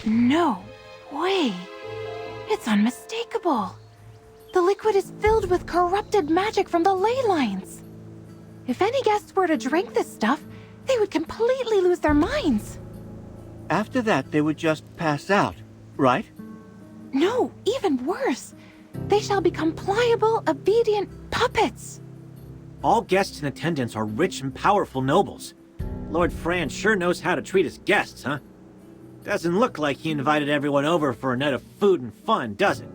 No way! It's unmistakable! The liquid is filled with corrupted magic from the ley lines! If any guests were to drink this stuff, they would completely lose their minds! After that, they would just pass out, right? No, even worse! They shall become pliable, obedient puppets! All guests in attendance are rich and powerful nobles. Lord Fran sure knows how to treat his guests, huh? Doesn't look like he invited everyone over for a night of food and fun, does it?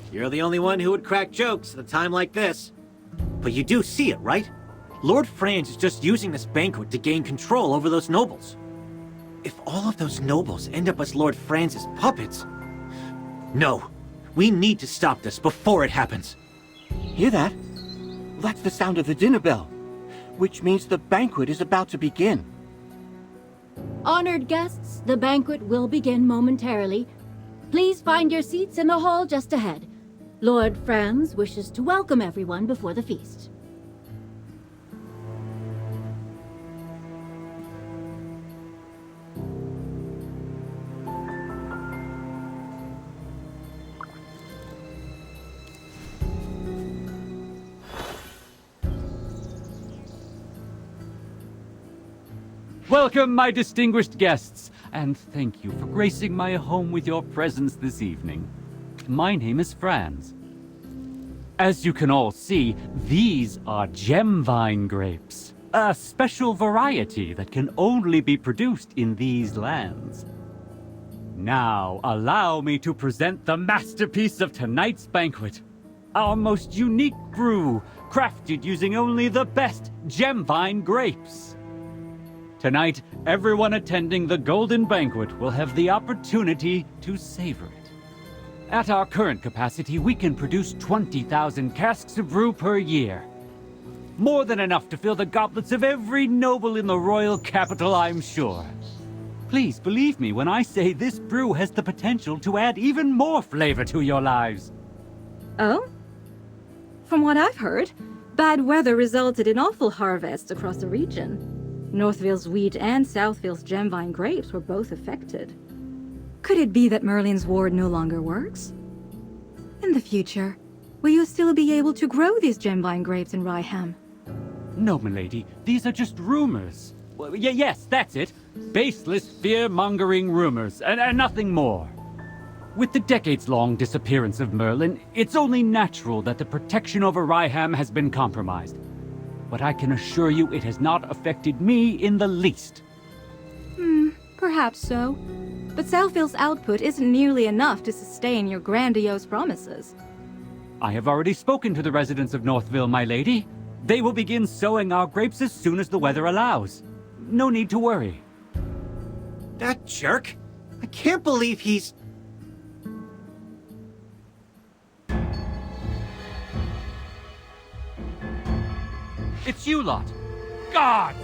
You're the only one who would crack jokes at a time like this. But you do see it, right? Lord Franz is just using this banquet to gain control over those nobles. If all of those nobles end up as Lord Franz's puppets... No, we need to stop this before it happens. Hear that? That's the sound of the dinner bell, which means the banquet is about to begin. Honored guests, the banquet will begin momentarily. Please find your seats in the hall just ahead. Lord Franz wishes to welcome everyone before the feast. Welcome, my distinguished guests, and thank you for gracing my home with your presence this evening. My name is Franz. As you can all see, these are gemvine grapes, a special variety that can only be produced in these lands. Now, allow me to present the masterpiece of tonight's banquet, our most unique brew, crafted using only the best gemvine grapes. Tonight, everyone attending the Golden Banquet will have the opportunity to savor it. At our current capacity, we can produce 20,000 casks of brew per year. More than enough to fill the goblets of every noble in the royal capital, I'm sure. Please believe me when I say this brew has the potential to add even more flavor to your lives. Oh? From what I've heard, bad weather resulted in awful harvests across the region. Northville's wheat and Southville's gemvine grapes were both affected. Could it be that Merlin's ward no longer works? In the future, will you still be able to grow these gemvine grapes in Ryham? No, milady, these are just rumors. Well, yes, that's it. Baseless, fear-mongering rumors, and nothing more. With the decades-long disappearance of Merlin, it's only natural that the protection over Ryham has been compromised. But I can assure you it has not affected me in the least. Perhaps so. But Southville's output isn't nearly enough to sustain your grandiose promises. I have already spoken to the residents of Northville, my lady. They will begin sowing our grapes as soon as the weather allows. No need to worry. That jerk? I can't believe he's... It's you lot. Guards!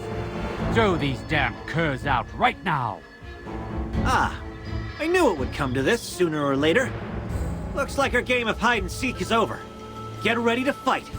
Throw these damn curs out right now. Ah, I knew it would come to this sooner or later. Looks like our game of hide and seek is over. Get ready to fight.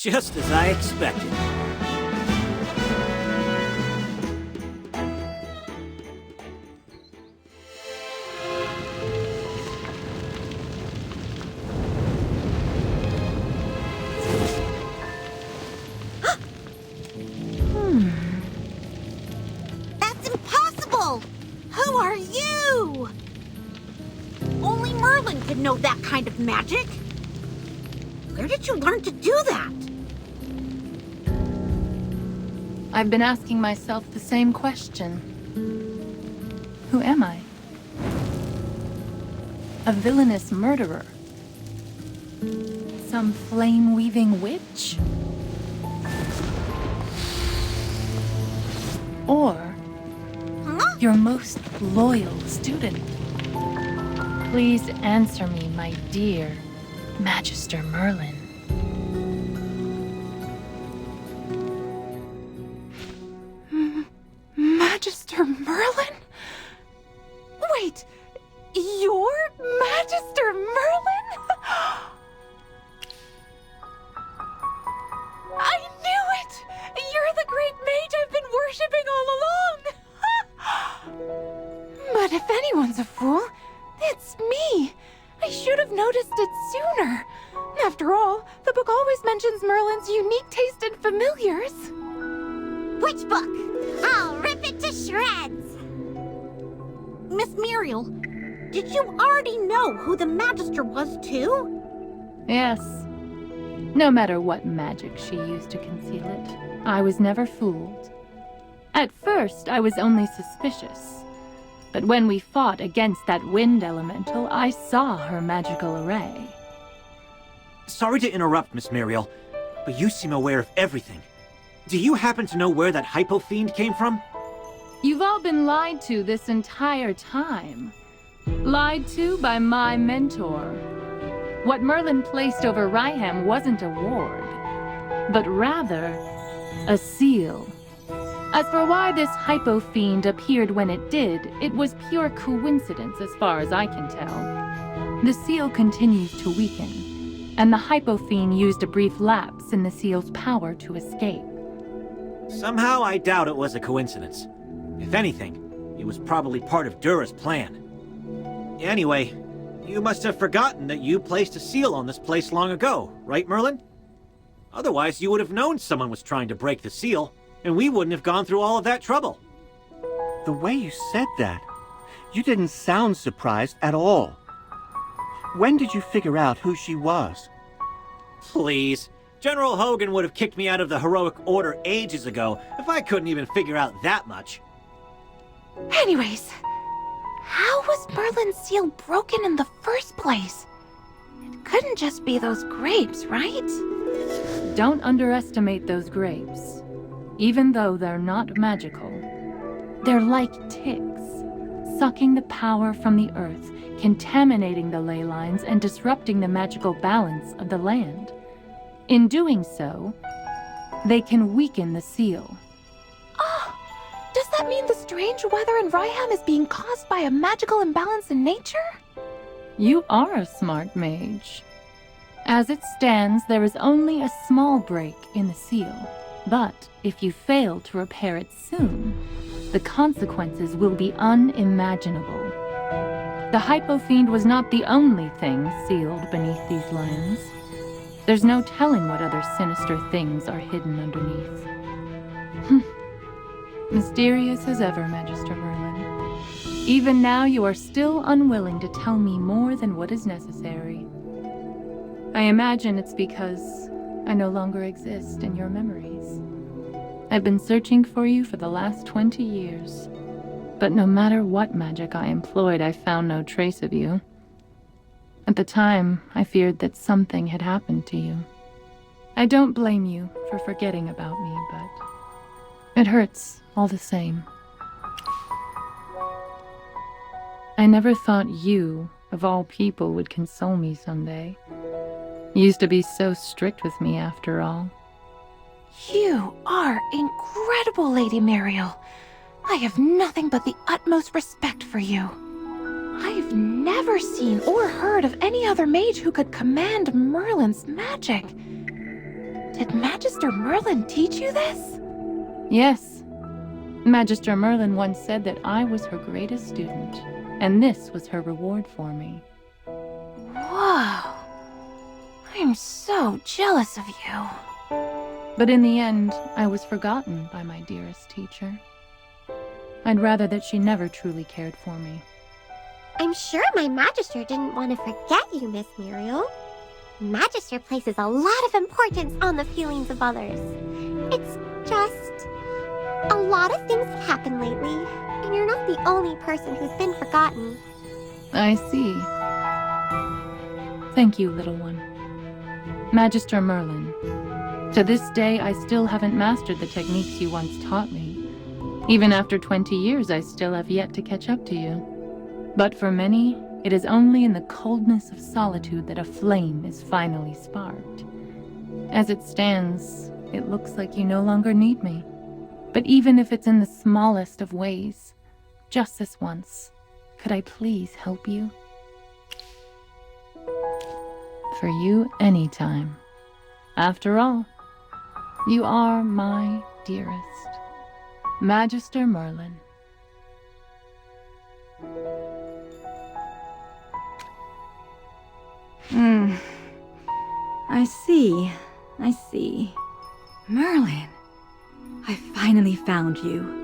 Just as I expected. That's impossible! Who are you? Only Merlin could know that kind of magic. Where did you learn to do that? I've been asking myself the same question. Who am I? A villainous murderer? Some flame-weaving witch? Or Huh? your most loyal student? Please answer me, my dear Magister Merlin. Magister Merlin? Wait, you're Magister Merlin? I knew it! You're the great mage I've been worshipping all along! But if anyone's a fool, it's me. I should have noticed it sooner. After all, the book always mentions Merlin's unique taste in familiars. Which book? I'll rip it to shreds! Miss Muriel, did you already know who the Magister was, too? Yes. No matter what magic she used to conceal it, I was never fooled. At first, I was only suspicious. But when we fought against that wind elemental, I saw her magical array. Sorry to interrupt, Miss Muriel, but you seem aware of everything. Do you happen to know where that hypo fiend came from? You've all been lied to this entire time. Lied to by my mentor. What Merlin placed over Ryham wasn't a ward, but rather a seal. As for why this hypo fiend appeared when it did, it was pure coincidence as far as I can tell. The seal continues to weaken, and the hypo fiend used a brief lapse in the seal's power to escape. Somehow I doubt it was a coincidence. If anything, it was probably part of Dura's plan. Anyway, you must have forgotten that you placed a seal on this place long ago, right, Merlin? Otherwise, you would have known someone was trying to break the seal, and we wouldn't have gone through all of that trouble. The way you said that, you didn't sound surprised at all. When did you figure out who she was? Please. General Hogan would have kicked me out of the Heroic Order ages ago if I couldn't even figure out that much. Anyways, how was Merlin's seal broken in the first place? It couldn't just be those grapes, right? Don't underestimate those grapes. Even though they're not magical, they're like ticks, sucking the power from the earth, contaminating the ley lines, and disrupting the magical balance of the land. In doing so, they can weaken the seal. Oh, does that mean the strange weather in Ryham is being caused by a magical imbalance in nature? You are a smart mage. As it stands, there is only a small break in the seal. But if you fail to repair it soon, the consequences will be unimaginable. The Hypo Fiend was not the only thing sealed beneath these lands. There's no telling what other sinister things are hidden underneath. Mysterious as ever, Magister Merlin. Even now, you are still unwilling to tell me more than what is necessary. I imagine it's because I no longer exist in your memories. I've been searching for you for the last 20 years. But no matter what magic I employed, I found no trace of you. At the time, I feared that something had happened to you. I don't blame you for forgetting about me, but it hurts all the same. I never thought you, of all people, would console me someday. You used to be so strict with me after all. You are incredible, Lady Muriel. I have nothing but the utmost respect for you. I've never seen or heard of any other mage who could command Merlin's magic. Did Magister Merlin teach you this? Yes. Magister Merlin once said that I was her greatest student, and this was her reward for me. Whoa. I'm so jealous of you. But in the end, I was forgotten by my dearest teacher. I'd rather that she never truly cared for me. I'm sure my Magister didn't want to forget you, Miss Muriel. Magister places a lot of importance on the feelings of others. It's just... a lot of things have happened lately, and you're not the only person who's been forgotten. I see. Thank you, little one. Magister Merlin, to this day I still haven't mastered the techniques you once taught me. Even after 20 years, I still have yet to catch up to you. But for many, it is only in the coldness of solitude that a flame is finally sparked. As it stands, it looks like you no longer need me. But even if it's in the smallest of ways, just this once, could I please help you? For you, anytime. After all, you are my dearest. Magister Merlin. I see. Merlin, I finally found you.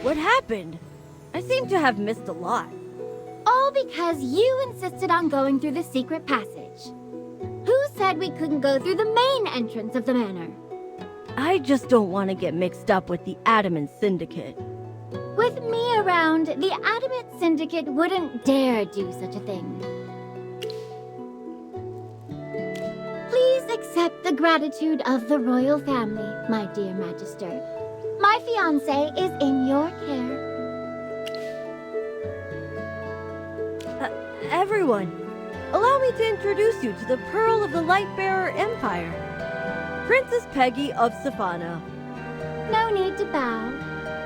What happened? I seem to have missed a lot. All because you insisted on going through the secret passage. Who said we couldn't go through the main entrance of the manor? I just don't want to get mixed up with the Adamant Syndicate. With me around, the Adamant Syndicate wouldn't dare do such a thing. Please accept the gratitude of the royal family, my dear Magister. My fiancé is in your care. Everyone, allow me to introduce you to the Pearl of the Lightbearer Empire, Princess Peggy of Safana. No need to bow.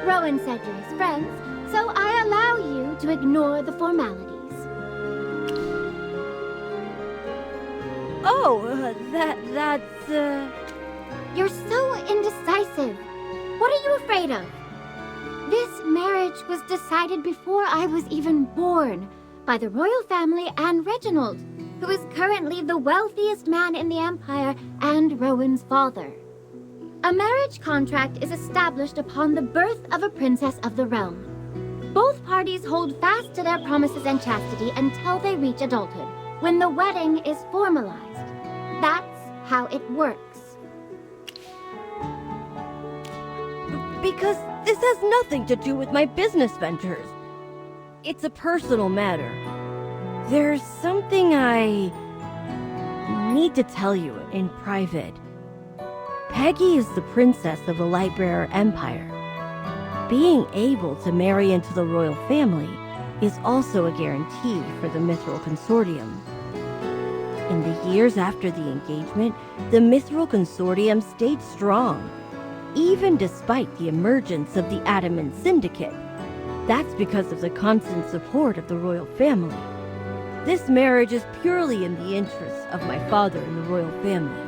Rowan said you're his friends, so I allow you to ignore the formalities. Oh, that's... You're so indecisive. What are you afraid of? This marriage was decided before I was even born by the royal family and Reginald, who is currently the wealthiest man in the Empire and Rowan's father. A marriage contract is established upon the birth of a princess of the realm. Both parties hold fast to their promises and chastity until they reach adulthood, when the wedding is formalized. That's how it works. Because this has nothing to do with my business ventures. It's a personal matter. There's something I need to tell you in private. Peggy is the princess of the Lightbearer Empire. Being able to marry into the royal family is also a guarantee for the Mithril Consortium. In the years after the engagement, the Mithril Consortium stayed strong, even despite the emergence of the Adamant Syndicate. That's because of the constant support of the royal family. This marriage is purely in the interests of my father and the royal family.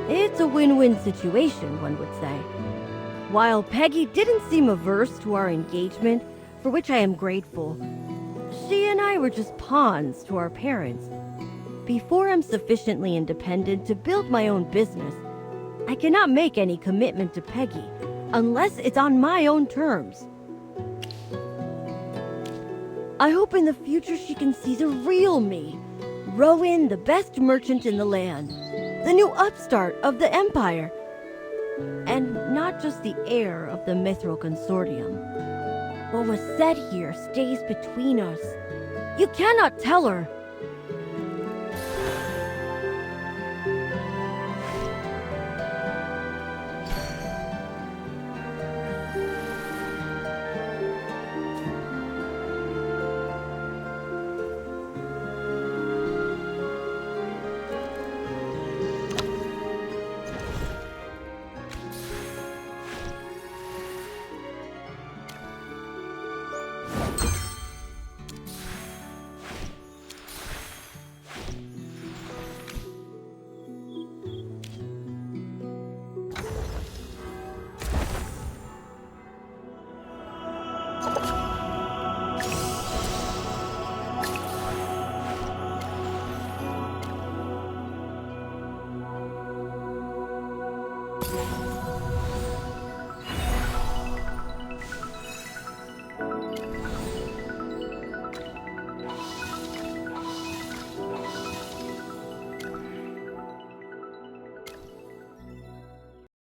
It's a win-win situation, one would say. While Peggy didn't seem averse to our engagement, for which I am grateful, she and I were just pawns to our parents. Before I'm sufficiently independent to build my own business, I cannot make any commitment to Peggy unless it's on my own terms. I hope in the future she can see the real me. Rowan, the best merchant in the land, the new upstart of the empire, and not just the heir of the Mithril Consortium. What was said here stays between us. You cannot tell her.